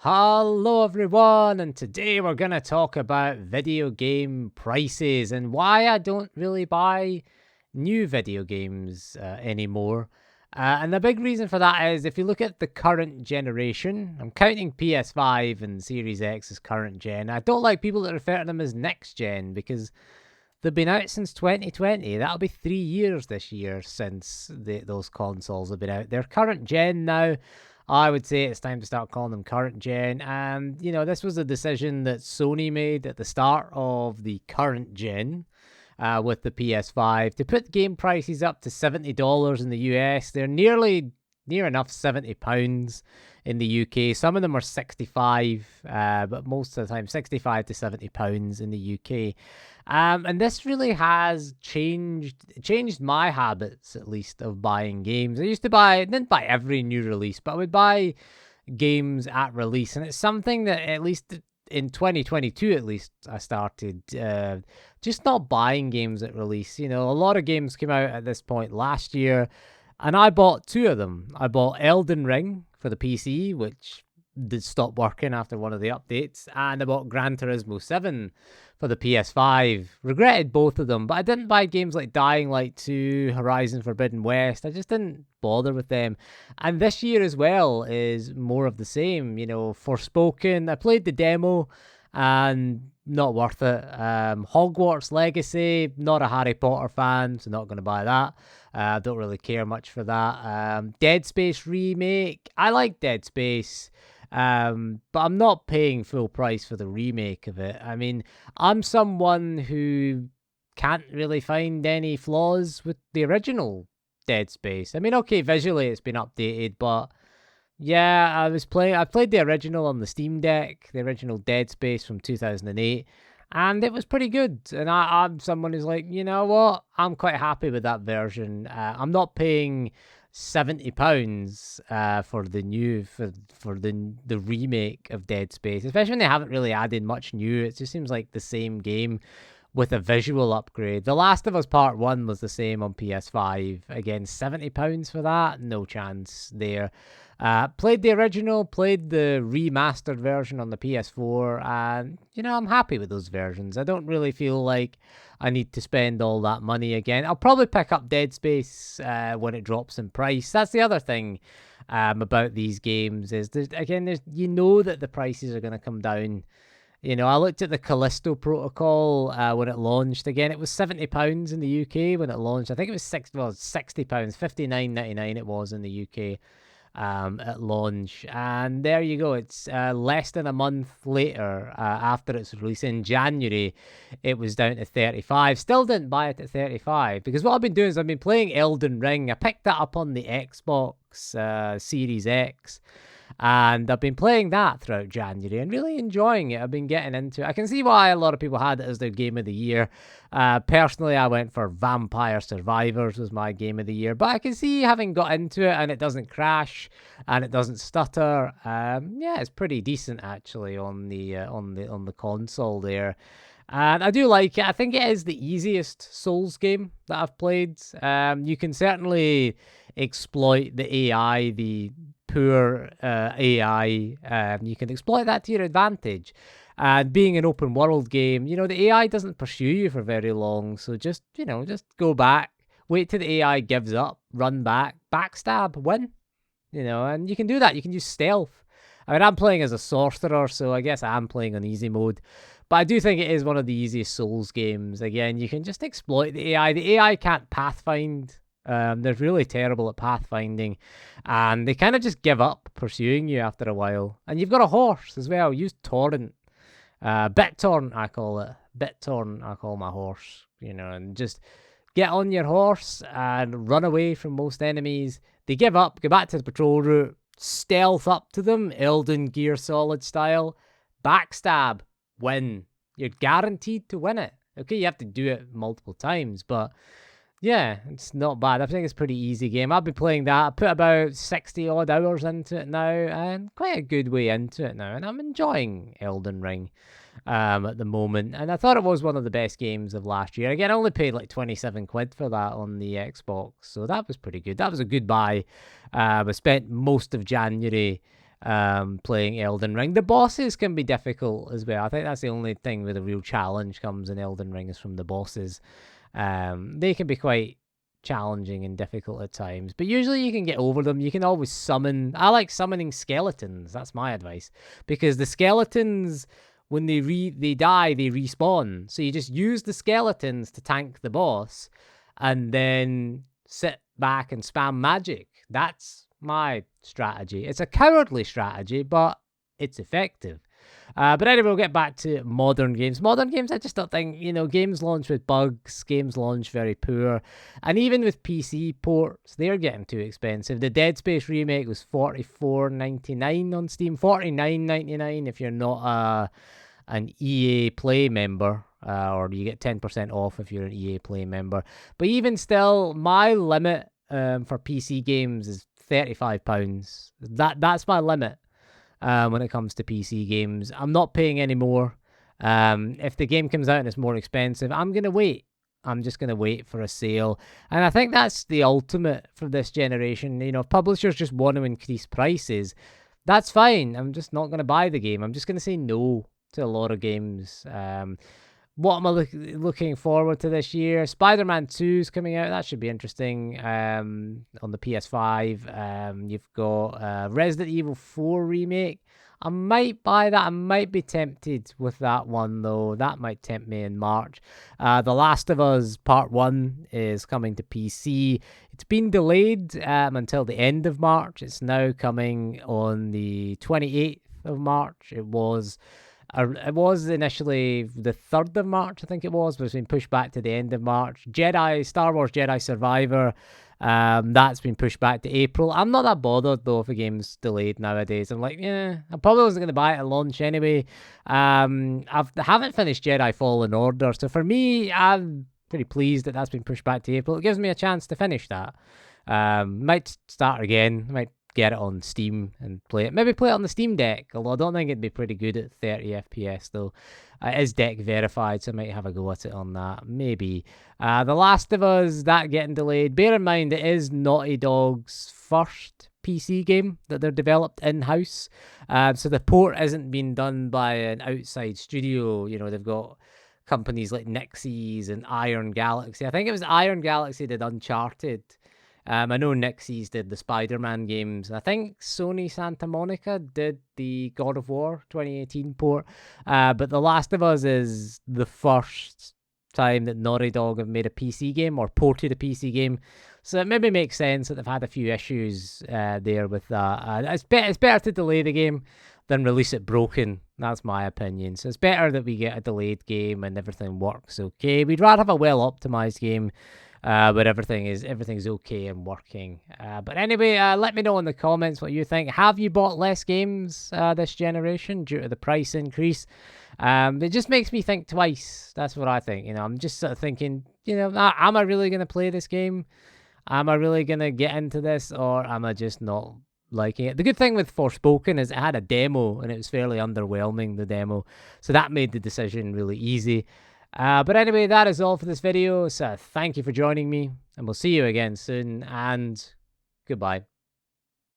Hello everyone, and today we're going to talk about video game prices and why I don't really buy new video games anymore. And the big reason for that is if you look at the current generation, I'm counting PS5 and Series X as current gen. I don't like people that refer to them as next gen because they've been out since 2020. That'll be 3 years this year since those consoles have been out. They're current gen now. I would say it's time to start calling them current gen. And, this was a decision that Sony made at the start of the current gen with the PS5 to put game prices up to $70 in the US. They're near enough £70 in the UK. Some of them are 65, but most of the time 65 to £70 in the UK. And this really has changed my habits, at least, of buying games. I used to didn't buy every new release, but I would buy games at release. And it's something that, at least in 2022, at least, I started just not buying games at release. A lot of games came out at this point last year, and I bought two of them. I bought Elden Ring for the PC, which did stop working after one of the updates, and I bought Gran Turismo 7 for the PS5. Regretted both of them, but I didn't buy games like Dying Light 2, Horizon Forbidden West. I just didn't bother with them. And this year as well is more of the same. Forspoken, I played the demo and not worth it. Hogwarts Legacy, not a Harry Potter fan, so not going to buy that. I don't really care much for that. Dead Space remake, I like Dead Space. But I'm not paying full price for the remake of it. I mean, I'm someone who can't really find any flaws with the original Dead Space. I mean, okay, visually it's been updated, but yeah, I played the original on the Steam Deck, the original Dead Space from 2008, and it was pretty good. And I'm someone who's like, you know what? I'm quite happy with that version. I'm not paying £70 for the remake of Dead Space, especially when they haven't really added much new. It just seems like the same game with a visual upgrade. The Last of Us Part 1 was the same on PS5. Again, £70 for that? No chance there. Played the original, played the remastered version on the PS4, and, I'm happy with those versions. I don't really feel like I need to spend all that money again. I'll probably pick up Dead Space when it drops in price. That's the other thing about these games is, that the prices are going to come down. I looked at the Callisto Protocol when it launched. Again, it was £70 in the UK when it launched. I think it was £60, £59.99 it was in the UK at launch. And there you go. It's less than a month later after its release in January, it was down to 35. Still didn't buy it at 35 because what I've been doing is I've been playing Elden Ring. I picked that up on the Xbox Series X. And I've been playing that throughout January and really enjoying it. I've been getting into it. I can see why a lot of people had it as their game of the year. Personally, I went for Vampire Survivors as my game of the year. But I can see having got into it and it doesn't crash and it doesn't stutter. Yeah, it's pretty decent actually on the console there. And I do like it. I think it is the easiest Souls game that I've played. You can certainly exploit the AI, the poor AI. You can exploit that to your advantage. And being an open world game, the AI doesn't pursue you for very long. So just go back, wait till the AI gives up, run back, backstab, win. And you can do that. You can use stealth. I mean, I'm playing as a sorcerer, so I guess I'm playing on easy mode. But I do think it is one of the easiest Souls games. Again, you can just exploit the AI. The AI can't pathfind. They're really terrible at pathfinding. And they kind of just give up pursuing you after a while. And you've got a horse as well. Use Torrent. BitTorrent, I call it. BitTorrent, I call my horse. And just get on your horse and run away from most enemies. They give up, go back to the patrol route, stealth up to them, Elden Gear Solid style, backstab, win. You're guaranteed to win it. Okay, you have to do it multiple times, but yeah, it's not bad. I think it's a pretty easy game. I've been playing that. I put about 60 odd hours into it now, and quite a good way into it now, and I'm enjoying Elden Ring at the moment. And I thought it was one of the best games of last year. Again, I only paid like 27 quid for that on the Xbox, so that was pretty good. That was a good buy. I spent most of January playing Elden Ring. The bosses can be difficult as well. I think that's the only thing where the real challenge comes in Elden Ring is from the bosses. They can be quite challenging and difficult at times, but usually you can get over them. You can always summon. I like summoning skeletons. That's my advice, because the skeletons, when they die, they respawn. So you just use the skeletons to tank the boss, and then sit back and spam magic. That's my strategy. It's a cowardly strategy, but it's effective. But anyway, we'll get back to modern games. Modern games, I just don't think, games launch with bugs, games launch very poor. And even with PC ports, they're getting too expensive. The Dead Space remake was $44.99 on Steam, $49.99 if you're not an EA Play member, or you get 10% off if you're an EA Play member. But even still, my limit for PC games is £35. That's my limit. When it comes to PC games, I'm not paying any more. If the game comes out and it's more expensive, I'm going to wait. I'm just going to wait for a sale. And I think that's the ultimate for this generation. If publishers just want to increase prices, that's fine. I'm just not going to buy the game. I'm just going to say no to a lot of games. What am I looking forward to this year? Spider-Man 2 is coming out. That should be interesting on the PS5. You've got Resident Evil 4 remake. I might buy that. I might be tempted with that one, though. That might tempt me in March. The Last of Us Part 1 is coming to PC. It's been delayed until the end of March. It's now coming on the 28th of March. It was initially the 3rd of March, I think it was, but it's been pushed back to the end of March. Star Wars Jedi Survivor, that's been pushed back to April. I'm not that bothered, though, if a game's delayed nowadays. I'm like, I probably wasn't going to buy it at launch anyway. I haven't finished Jedi Fallen Order, so for me, I'm pretty pleased that that's been pushed back to April. It gives me a chance to finish that. Might start again, might get it on Steam and play it. Maybe play it on the Steam Deck, although I don't think it'd be pretty good at 30 FPS, though. It is deck verified, so I might have a go at it on that. Maybe. The Last of Us, that getting delayed. Bear in mind, it is Naughty Dog's first PC game that they're developed in-house. So the port isn't being done by an outside studio. They've got companies like Nixies and Iron Galaxy. I think it was Iron Galaxy did Uncharted. I know Nixies did the Spider-Man games. I think Sony Santa Monica did the God of War 2018 port. But The Last of Us is the first time that Naughty Dog have made a PC game or ported a PC game. So it maybe makes sense that they've had a few issues there with that. It's better to delay the game than release it broken. That's my opinion. So it's better that we get a delayed game and everything works okay. We'd rather have a well-optimized game but everything's okay and working. But anyway, let me know in the comments what you think. Have you bought less games this generation due to the price increase? It just makes me think twice. That's what I think. I'm just sort of thinking, am I really going to play this game? Am I really going to get into this, or am I just not liking it? The good thing with Forspoken is it had a demo, and it was fairly underwhelming, the demo. So that made the decision really easy. But anyway, that is all for this video. So thank you for joining me, and we'll see you again soon, and goodbye.